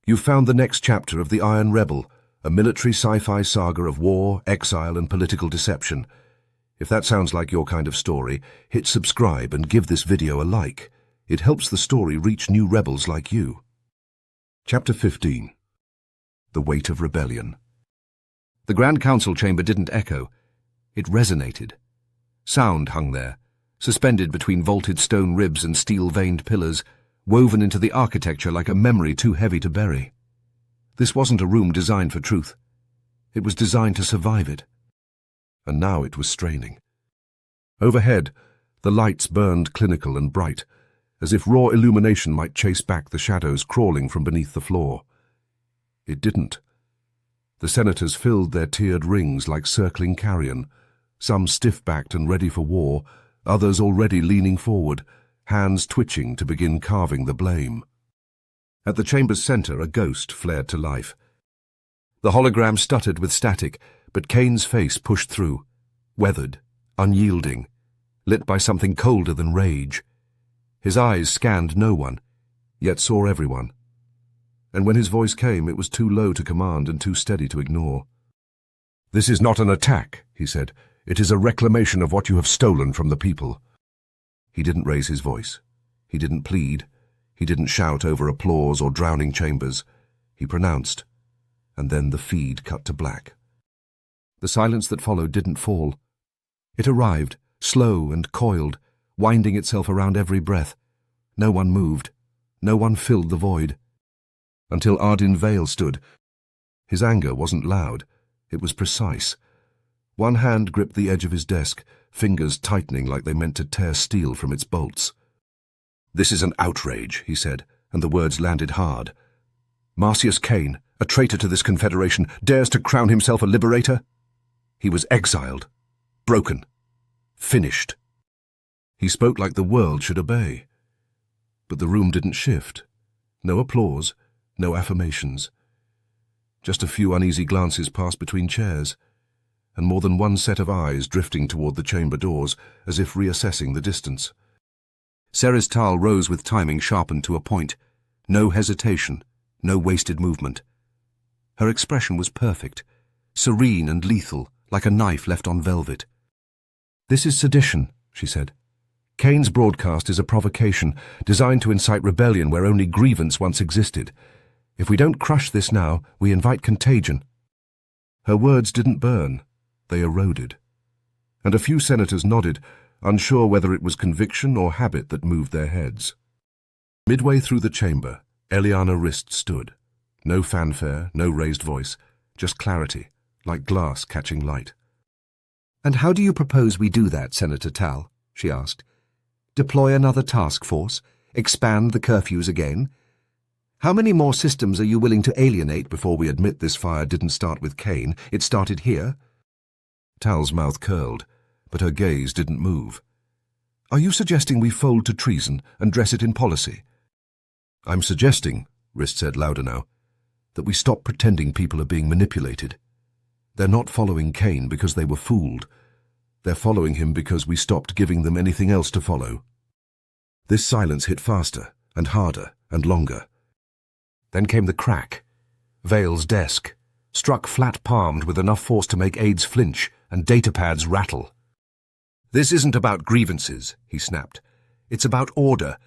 You've found the next chapter of The Iron Rebel, a military sci-fi saga of war, exile, and political deception. If that sounds like your kind of story, hit subscribe and give this video a like. It helps the story reach new rebels like you. Chapter 15. The Weight of Rebellion. The Grand Council chamber didn't echo. It resonated. Sound hung there, suspended between vaulted stone ribs and steel-veined pillars, woven into the architecture like a memory too heavy to bury. This wasn't a room designed for truth. It was designed to survive it. And now it was straining. Overhead, the lights burned clinical and bright, as if raw illumination might chase back the shadows crawling from beneath the floor. It didn't. The senators filled their tiered rings like circling carrion, some stiff-backed and ready for war, others already leaning forward, hands twitching to begin carving the blame. At the chamber's center, a ghost flared to life. The hologram stuttered with static, but Kane's face pushed through, weathered, unyielding, lit by something colder than rage. His eyes scanned no one, yet saw everyone. And when his voice came, it was too low to command and too steady to ignore. "This is not an attack," he said. "It is a reclamation of what you have stolen from the people." He didn't raise his voice. He didn't plead. He didn't shout over applause or drowning chambers. He pronounced, and then the feed cut to black. The silence that followed didn't fall. It arrived, slow and coiled, winding itself around every breath. No one moved. No one filled the void. Until Ardin Vale stood. His anger wasn't loud. It was precise. One hand gripped the edge of his desk, fingers tightening like they meant to tear steel from its bolts. "This is an outrage," he said, and the words landed hard. "Marcius Kane, a traitor to this confederation, dares to crown himself a liberator? He was exiled, broken, finished." He spoke like the world should obey. But the room didn't shift. No applause, no affirmations. Just a few uneasy glances passed between chairs, and more than one set of eyes drifting toward the chamber doors, as if reassessing the distance. Ceres Tal rose with timing sharpened to a point. No hesitation, no wasted movement. Her expression was perfect, serene and lethal, like a knife left on velvet. "This is sedition," she said. "Kane's broadcast is a provocation, designed to incite rebellion where only grievance once existed. If we don't crush this now, we invite contagion." Her words didn't burn. They eroded. And a few senators nodded, unsure whether it was conviction or habit that moved their heads. Midway through the chamber, Eliana Rist stood. No fanfare, no raised voice, just clarity, like glass catching light. "And how do you propose we do that, Senator Tal?" she asked. "Deploy another task force? Expand the curfews again? How many more systems are you willing to alienate before we admit this fire didn't start with Kane? It started here?" Tal's mouth curled, but her gaze didn't move. "Are you suggesting we fold to treason and dress it in policy?" "I'm suggesting," Rist said louder now, "that we stop pretending people are being manipulated. They're not following Kane because they were fooled. They're following him because we stopped giving them anything else to follow." This silence hit faster and harder and longer. Then came the crack. Vale's desk, struck flat-palmed with enough force to make aides flinch and datapads rattle. "This isn't about grievances," he snapped. "It's about order.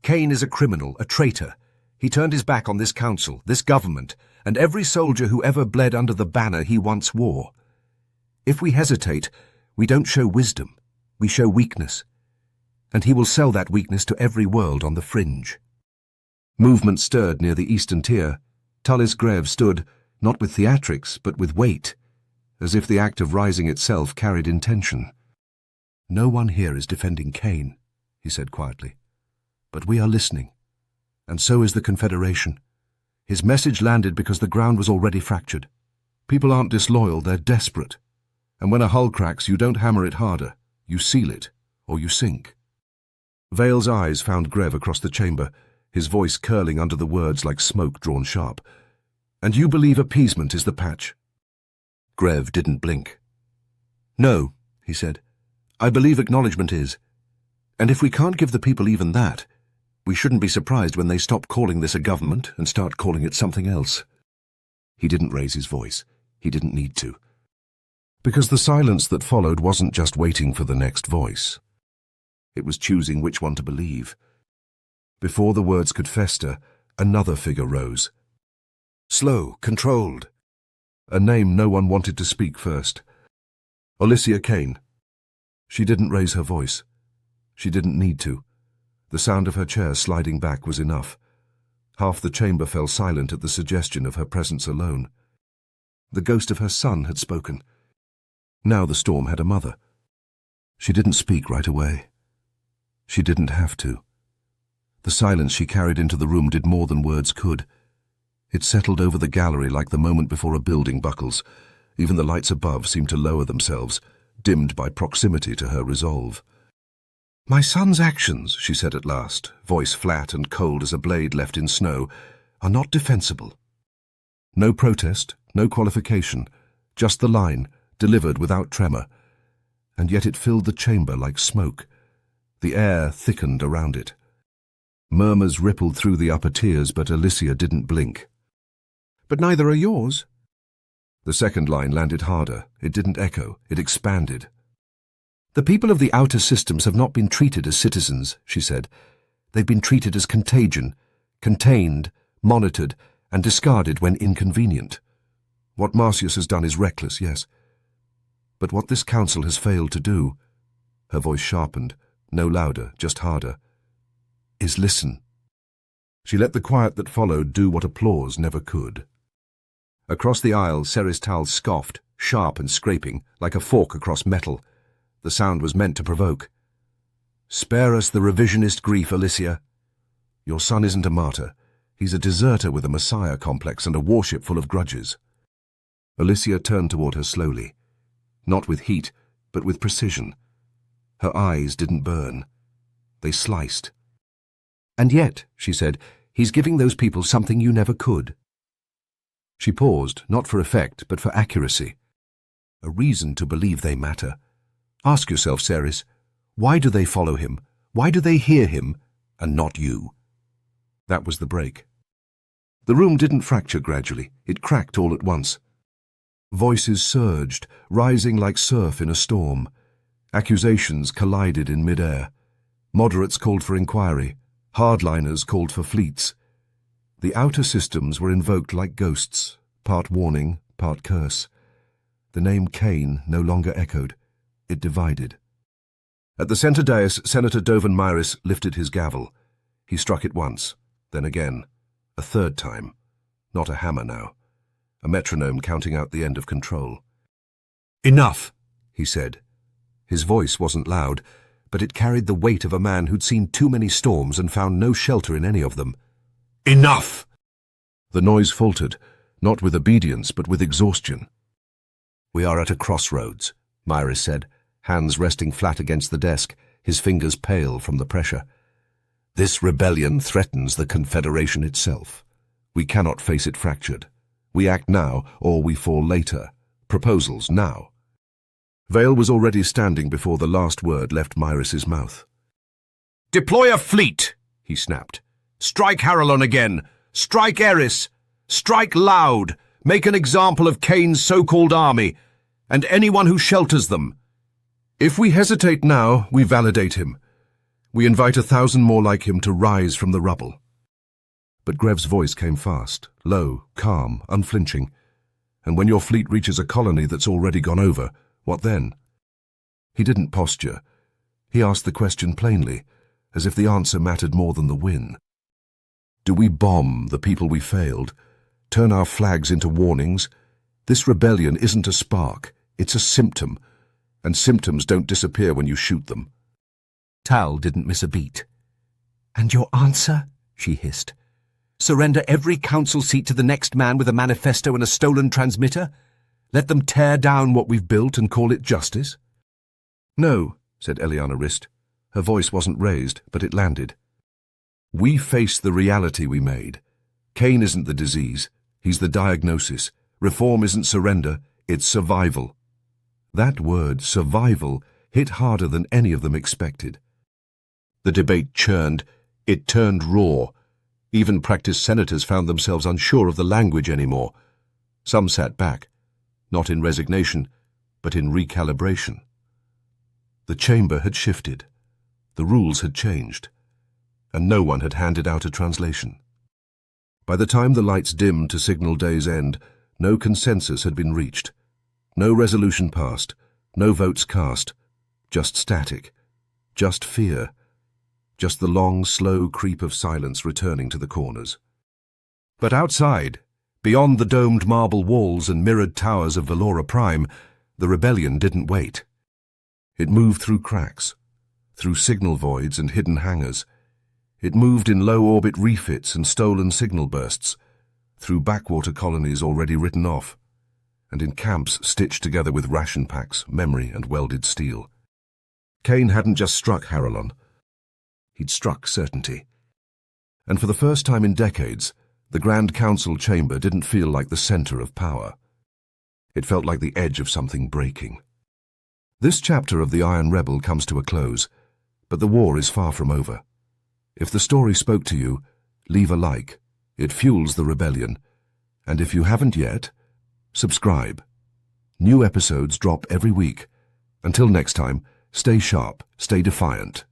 Kane is a criminal, a traitor. He turned his back on this council, this government, and every soldier who ever bled under the banner he once wore. If we hesitate, we don't show wisdom, we show weakness. And he will sell that weakness to every world on the fringe." Movement stirred near the eastern tier. Tullis Grev stood, not with theatrics, but with weight, as if the act of rising itself carried intention. "No one here is defending Kane," he said quietly. "But we are listening. And so is the Confederation. His message landed because the ground was already fractured. People aren't disloyal, they're desperate. And when a hull cracks, you don't hammer it harder. You seal it, or you sink." Vale's eyes found Grev across the chamber, his voice curling under the words like smoke drawn sharp. "And you believe appeasement is the patch?" Grev didn't blink. "No," he said. "I believe acknowledgement is. And if we can't give the people even that, We shouldn't be surprised when they stop calling this a government and start calling it something else. He didn't raise his voice. He didn't need to. Because the silence that followed wasn't just waiting for the next voice. It was choosing which one to believe. Before the words could fester, another figure rose. Slow, controlled. A name no one wanted to speak first. Alicia Kane. She didn't raise her voice. She didn't need to. The sound of her chair sliding back was enough. Half the chamber fell silent at the suggestion of her presence alone. The ghost of her son had spoken. Now the storm had a mother. She didn't speak right away. She didn't have to. The silence she carried into the room did more than words could. It settled over the gallery like the moment before a building buckles. Even the lights above seemed to lower themselves, dimmed by proximity to her resolve. My son's actions, she said at last, voice flat and cold as a blade left in snow, are not defensible. No protest, no qualification, just the line, delivered without tremor. And yet it filled the chamber like smoke. The air thickened around it. Murmurs rippled through the upper tiers, but Alicia didn't blink. But neither are yours. The second line landed harder. It didn't echo. It expanded. The people of the outer systems have not been treated as citizens, she said. They've been treated as contagion, contained, monitored, and discarded when inconvenient. What Marcius has done is reckless, yes. But what this council has failed to do, her voice sharpened, no louder, just harder, is listen. She let the quiet that followed do what applause never could. Across the aisle, Seristal scoffed, sharp and scraping, like a fork across metal. The sound was meant to provoke. Spare us the revisionist grief, Alicia. Your son isn't a martyr. He's a deserter with a messiah complex and a warship full of grudges. Alicia turned toward her slowly. Not with heat, but with precision. Her eyes didn't burn. They sliced. And yet, she said, he's giving those people something you never could. She paused, not for effect, but for accuracy. A reason to believe they matter. Ask yourself, Ceres, why do they follow him? Why do they hear him, and not you? That was the break. The room didn't fracture gradually. It cracked all at once. Voices surged, rising like surf in a storm. Accusations collided in mid-air. Moderates called for inquiry. Hardliners called for fleets. The outer systems were invoked like ghosts, part warning, part curse. The name Kane no longer echoed. It divided. At the center dais, Senator Dovan Myris lifted his gavel. He struck it once, then again, a third time. Not a hammer now. A metronome counting out the end of control. Enough, he said. His voice wasn't loud, but it carried the weight of a man who'd seen too many storms and found no shelter in any of them. Enough! The noise faltered, not with obedience, but with exhaustion. We are at a crossroads, Myris said, hands resting flat against the desk, his fingers pale from the pressure. This rebellion threatens the Confederation itself. We cannot face it fractured. We act now, or we fall later. Proposals now. Vale was already standing before the last word left Myris's mouth. Deploy a fleet, he snapped. Strike Haralon again. Strike Eris. Strike loud. Make an example of Kane's so-called army, and anyone who shelters them. If we hesitate now, we validate him. We invite 1,000 more like him to rise from the rubble. But Grev's voice came fast, low, calm, unflinching. And when your fleet reaches a colony that's already gone over, what then? He didn't posture. He asked the question plainly, as if the answer mattered more than the win. Do we bomb the people we failed? Turn our flags into warnings? This rebellion isn't a spark, it's a symptom, and symptoms don't disappear when you shoot them. Tal didn't miss a beat. And your answer? She hissed. Surrender every council seat to the next man with a manifesto and a stolen transmitter? Let them tear down what we've built and call it justice? No, said Eliana Rist. Her voice wasn't raised, but it landed. We face the reality we made. Kane isn't the disease, he's the diagnosis. Reform isn't surrender, it's survival. That word, survival, hit harder than any of them expected. The debate churned. It turned raw. Even practiced senators found themselves unsure of the language anymore. Some sat back, not in resignation, but in recalibration. The chamber had shifted. The rules had changed, and no one had handed out a translation. By the time the lights dimmed to signal day's end, no consensus had been reached. No resolution passed, no votes cast, just static, just fear, just the long, slow creep of silence returning to the corners. But outside, beyond the domed marble walls and mirrored towers of Valora Prime, the rebellion didn't wait. It moved through cracks, through signal voids and hidden hangars. It moved in low-orbit refits and stolen signal bursts, through backwater colonies already written off, and in camps stitched together with ration packs, memory and welded steel. Kane hadn't just struck Haralon. He'd struck certainty. And for the first time in decades, the Grand Council chamber didn't feel like the center of power. It felt like the edge of something breaking. This chapter of the Iron Rebel comes to a close, but the war is far from over. If the story spoke to you, leave a like. It fuels the rebellion. And if you haven't yet, subscribe. New episodes drop every week. Until next time, stay sharp, stay defiant.